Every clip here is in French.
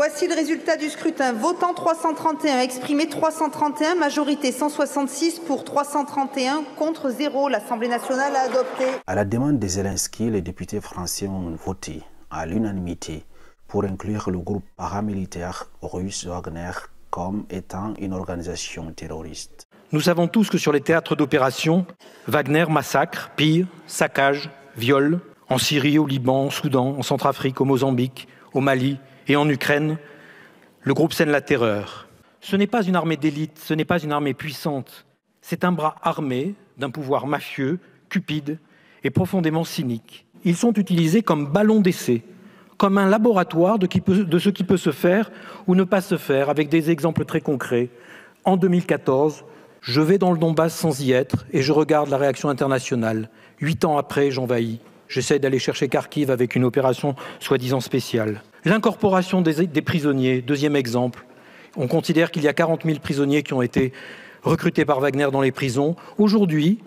Voici le résultat du scrutin. Votant 331, exprimé 331, majorité 166 pour 331, contre 0. L'Assemblée nationale a adopté. À la demande de Zelensky, les députés français ont voté à l'unanimité pour inclure le groupe paramilitaire russe Wagner comme étant une organisation terroriste. Nous savons tous que sur les théâtres d'opération, Wagner massacre, pille, saccage, viole, en Syrie, au Liban, au Soudan, en Centrafrique, au Mozambique, au Mali et en Ukraine. Le groupe sème la terreur. Ce n'est pas une armée d'élite, ce n'est pas une armée puissante. C'est un bras armé d'un pouvoir mafieux, cupide et profondément cynique. Ils sont utilisés comme ballons d'essai, comme un laboratoire de ce qui peut se faire ou ne pas se faire, avec des exemples très concrets. En 2014, je vais dans le Donbass sans y être et je regarde la réaction internationale. 8 ans après, j'envahis. J'essaie d'aller chercher Kharkiv avec une opération soi-disant spéciale. L'incorporation des prisonniers, deuxième exemple. On considère qu'il y a 40 000 prisonniers qui ont été recrutés par Wagner dans les prisons. Aujourd'hui,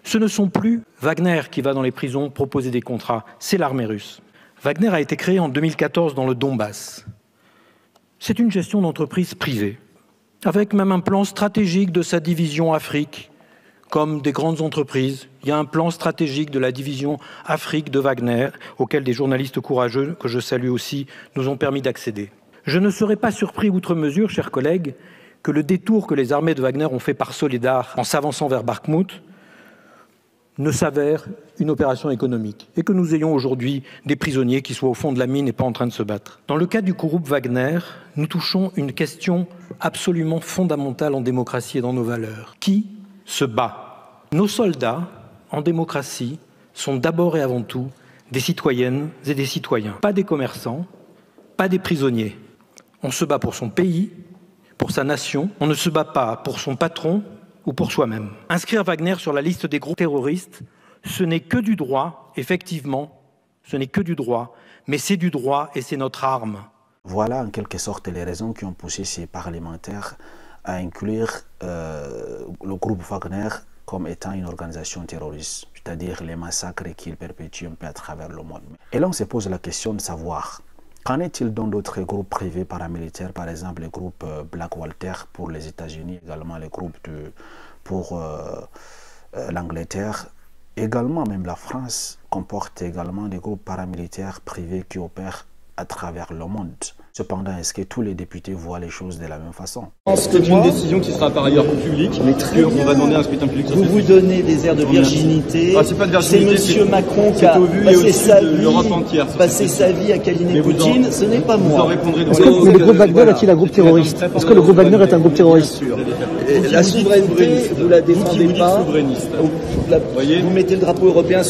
ce ne sont plus Wagner qui va dans les prisons proposer des contrats, c'est l'armée russe. Wagner a été créé en 2014 dans le Donbass. C'est une gestion d'entreprise privée, avec même un plan stratégique de sa division Afrique, comme des grandes entreprises. Il y a un plan stratégique de la division Afrique de Wagner, auquel des journalistes courageux, que je salue aussi, nous ont permis d'accéder. Je ne serais pas surpris outre mesure, chers collègues, que le détour que les armées de Wagner ont fait par Soledar en s'avançant vers Bakhmout ne s'avère une opération économique et que nous ayons aujourd'hui des prisonniers qui soient au fond de la mine et pas en train de se battre. Dans le cas du groupe Wagner, nous touchons une question absolument fondamentale en démocratie et dans nos valeurs. Qui se bat? Nos soldats, en démocratie, sont d'abord et avant tout des citoyennes et des citoyens, pas des commerçants, pas des prisonniers. On se bat pour son pays, pour sa nation, on ne se bat pas pour son patron ou pour soi-même. Inscrire Wagner sur la liste des groupes terroristes, ce n'est que du droit, effectivement, ce n'est que du droit, mais c'est du droit et c'est notre arme. Voilà en quelque sorte les raisons qui ont poussé ces parlementaires à inclure le groupe Wagner comme étant une organisation terroriste, c'est-à-dire les massacres qu'ils perpétuent un peu à travers le monde. Et là on se pose la question de savoir, qu'en est-il dans d'autres groupes privés paramilitaires, par exemple le groupe Blackwater pour les États-Unis, également les groupes pour l'Angleterre, également même la France comporte également des groupes paramilitaires privés qui opèrent à travers le monde. Cependant, est-ce que tous les députés voient les choses de la même façon? C'est une décision qui sera par ailleurs publique, on va demander un scrutin public. Vous vous donnez des airs de virginité. Ah, c'est pas de virginité. C'est M. Macron qui a passé sa vie à câliner Poutine, ce n'est pas moi. Est-ce que le groupe Wagner est-il un groupe terroriste? Est-ce que le groupe Wagner est un groupe terroriste? La souveraineté, vous la défendez pas. Vous mettez le drapeau européen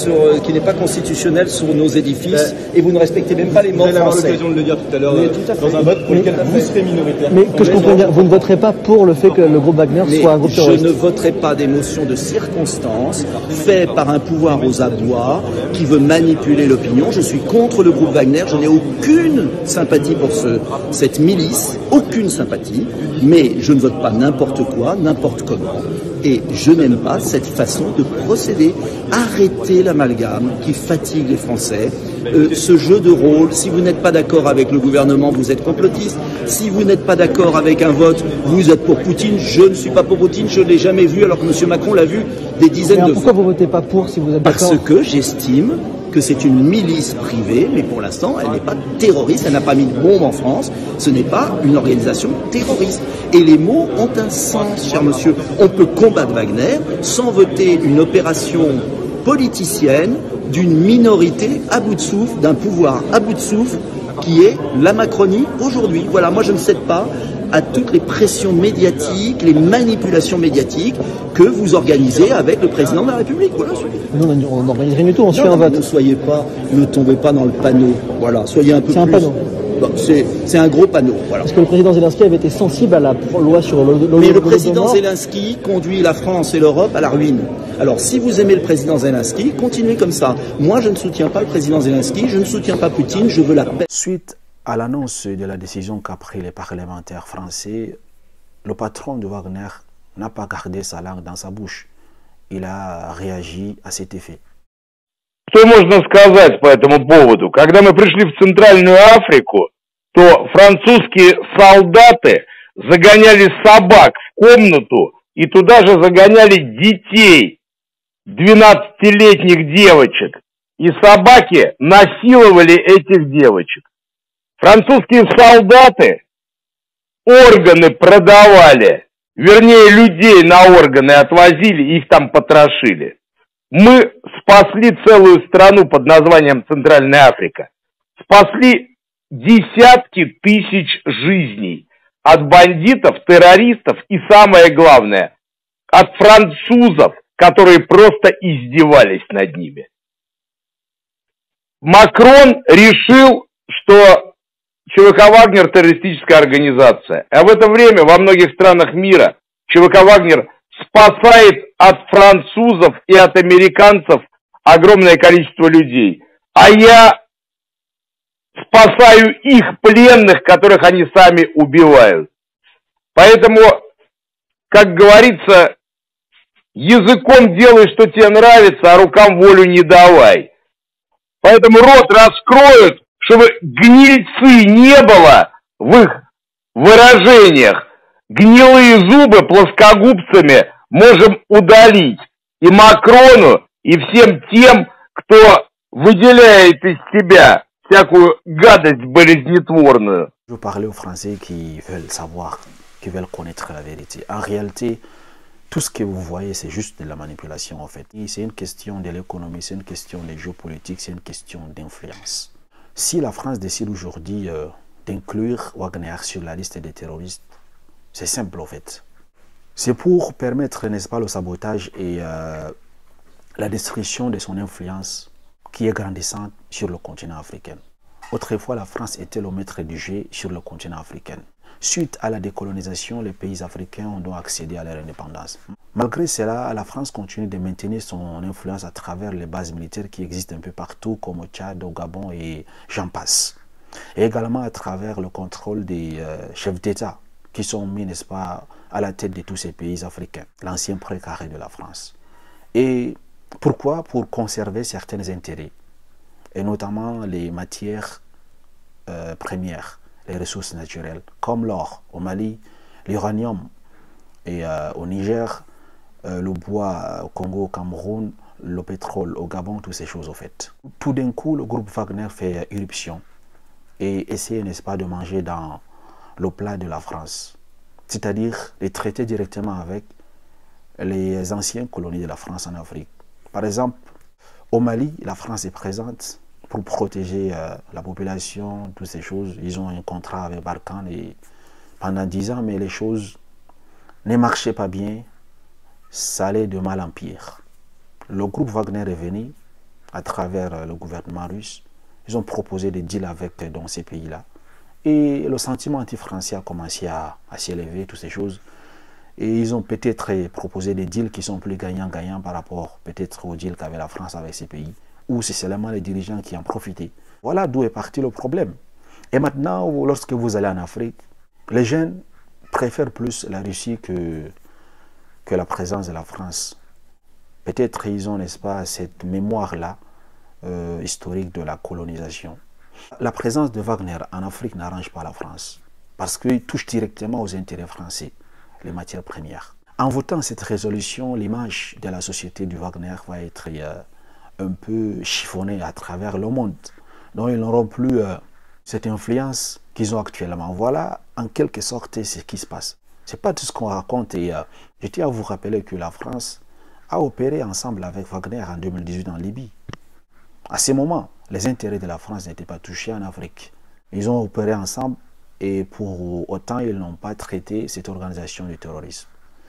qui n'est pas constitutionnel sur nos édifices et vous ne respectez même pas les morts français. L'occasion de le dire tout à l'heure dans un vote pour lequel vous serez minoritaire. Mais que je comprends bien, vous ne voterez pas pour le fait que le groupe Wagner soit un groupe terroriste? Je ne voterai pas des motions de circonstance faites par un pouvoir aux abois qui veut manipuler l'opinion. Je suis contre le groupe Wagner, je n'ai aucune sympathie pour cette milice, aucune sympathie, mais je ne vote pas n'importe quoi, n'importe comment. Et je n'aime pas cette façon de procéder. Arrêtez l'amalgame qui fatigue les Français. Ce jeu de rôle, si vous n'êtes pas d'accord avec le gouvernement, vous êtes complotiste. Si vous n'êtes pas d'accord avec un vote, vous êtes pour Poutine. Je ne suis pas pour Poutine, je ne l'ai jamais vu, alors que M. Macron l'a vu des dizaines de fois. Pourquoi vous votez pas pour si vous êtes d'accord? Parce que j'estime que c'est une milice privée, mais pour l'instant, elle n'est pas terroriste, elle n'a pas mis de bombe en France, ce n'est pas une organisation terroriste. Et les mots ont un sens, cher monsieur. On peut combattre Wagner sans voter une opération politicienne d'une minorité à bout de souffle, d'un pouvoir à bout de souffle, qui est la Macronie aujourd'hui. Voilà, moi je ne cède pas à toutes les pressions médiatiques, les manipulations médiatiques que vous organisez avec le président de la République. Voilà. Nous, on n'organise rien du tout, on se fait un vote. Ne tombez pas dans le panneau. Voilà, soyez un peu plus... C'est un panneau. C'est un gros panneau. Voilà. Parce que le président Zelensky avait été sensible à la loi sur l'Holodomor. Mais le président Zelensky conduit la France et l'Europe à la ruine. Alors si vous aimez le président Zelensky, continuez comme ça. Moi je ne soutiens pas le président Zelensky, je ne soutiens pas Poutine, je veux la paix. Suite à l'annonce de la décision qu'a pris les parlementaires français, le patron de Wagner n'a pas gardé sa langue dans sa bouche. Il a réagi à cet effet. Что можно сказать по этому поводу? Когда мы пришли в Центральную Африку, то французские солдаты загоняли собак в комнату и туда же загоняли детей, 12-летних девочек. И собаки насиловали этих девочек. Французские солдаты органы продавали, вернее, людей на органы отвозили, их там потрошили. Мы спасли целую страну под названием Центральная Африка. Спасли десятки тысяч жизней от бандитов, террористов и, самое главное, от французов, которые просто издевались над ними. Макрон решил, что ЧВК «Вагнер» террористическая организация. А в это время во многих странах мира ЧВК «Вагнер» спасает от французов и от американцев огромное количество людей. А я спасаю их пленных, которых они сами убивают. Поэтому, как говорится, языком делай, что тебе нравится, а рукам волю не давай. Поэтому рот раскроют, чтобы гнильцы не было в их выражениях. Гнилые зубы плоскогубцами можем удалить. И Макрону, и всем тем, кто выделяет из себя всякую гадость болезнетворную. Je parlais aux Français qui veulent savoir, qui veulent connaître la vérité. En réalité, tout ce que vous voyez, c'est juste de la manipulation en fait. C'est une question de l'économie, c'est une question de géopolitique, c'est une question d'influence. Si la France décide aujourd'hui d'inclure Wagner sur la liste des terroristes, c'est simple en fait. C'est pour permettre, n'est-ce pas, le sabotage et la destruction de son influence qui est grandissante sur le continent africain. Autrefois, la France était le maître du jeu sur le continent africain. Suite à la décolonisation, les pays africains ont donc accédé à leur indépendance. Malgré cela, la France continue de maintenir son influence à travers les bases militaires qui existent un peu partout, comme au Tchad, au Gabon et j'en passe. Et également à travers le contrôle des chefs d'État qui sont mis, n'est-ce pas, à la tête de tous ces pays africains, l'ancien précaré de la France. Et pourquoi? Pour conserver certains intérêts, et notamment les matières premières, les ressources naturelles, comme l'or au Mali, l'uranium et au Niger, le bois au Congo, au Cameroun, le pétrole au Gabon, toutes ces choses au fait. Tout d'un coup, le groupe Wagner fait irruption et essaie, n'est-ce pas, de manger dans le plat de la France, c'est-à-dire de traiter directement avec les anciennes colonies de la France en Afrique. Par exemple, au Mali, la France est présente pour protéger la population, toutes ces choses. Ils ont un contrat avec Barkhane et pendant 10 ans, mais les choses ne marchaient pas bien, ça allait de mal en pire. Le groupe Wagner est venu à travers le gouvernement russe. Ils ont proposé des deals avec dans ces pays-là. Et le sentiment anti-français a commencé à s'élever, toutes ces choses. Et ils ont peut-être proposé des deals qui sont plus gagnants-gagnants par rapport peut-être aux deals qu'avait la France avec ces pays, ou c'est seulement les dirigeants qui en profitaient. Voilà d'où est parti le problème. Et maintenant, lorsque vous allez en Afrique, les jeunes préfèrent plus la Russie que la présence de la France. Peut-être ils ont, n'est-ce pas, cette mémoire-là, historique de la colonisation. La présence de Wagner en Afrique n'arrange pas la France, parce qu'il touche directement aux intérêts français, les matières premières. En votant cette résolution, l'image de la société du Wagner va être un peu chiffonnée à travers le monde. Donc ils n'auront plus cette influence qu'ils ont actuellement. Voilà en quelque sorte ce qui se passe. Ce n'est pas tout ce qu'on raconte. Et je tiens à vous rappeler que la France a opéré ensemble avec Wagner en 2018 en Libye. À ce moment, les intérêts de la France n'étaient pas touchés en Afrique. Ils ont opéré ensemble et pour autant, ils n'ont pas traité cette organisation du terrorisme.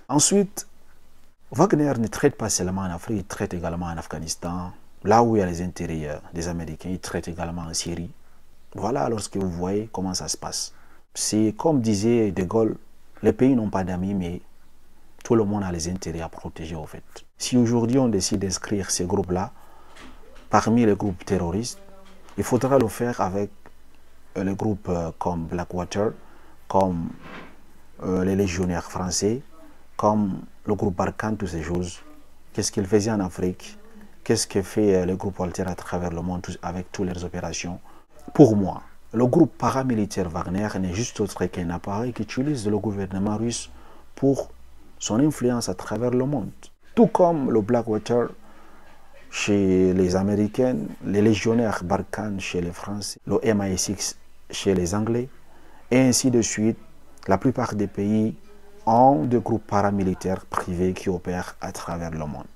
Ensuite, Wagner ne traite pas seulement en Afrique, il traite également en Afghanistan, là où il y a les intérêts des Américains, il traite également en Syrie. Voilà lorsque vous voyez comment ça se passe. C'est comme disait De Gaulle, les pays n'ont pas d'amis, mais tout le monde a les intérêts à protéger au fait. Si aujourd'hui on décide d'inscrire ces groupes-là parmi les groupes terroristes, il faudra le faire avec les groupes comme Blackwater, comme les légionnaires français, comme le groupe Barkhane, toutes ces choses. Qu'est-ce qu'ils faisaient en Afrique? Qu'est-ce que fait le groupe Walter à travers le monde avec toutes leurs opérations? Pour moi, Le groupe paramilitaire Wagner n'est juste autre qu'un appareil qu'utilise le gouvernement russe pour son influence à travers le monde. Tout comme le Blackwater chez les Américains, les légionnaires Barkhane chez les Français, le MI6 chez les Anglais, et ainsi de suite. La plupart des pays ont des groupes paramilitaires privés qui opèrent à travers le monde.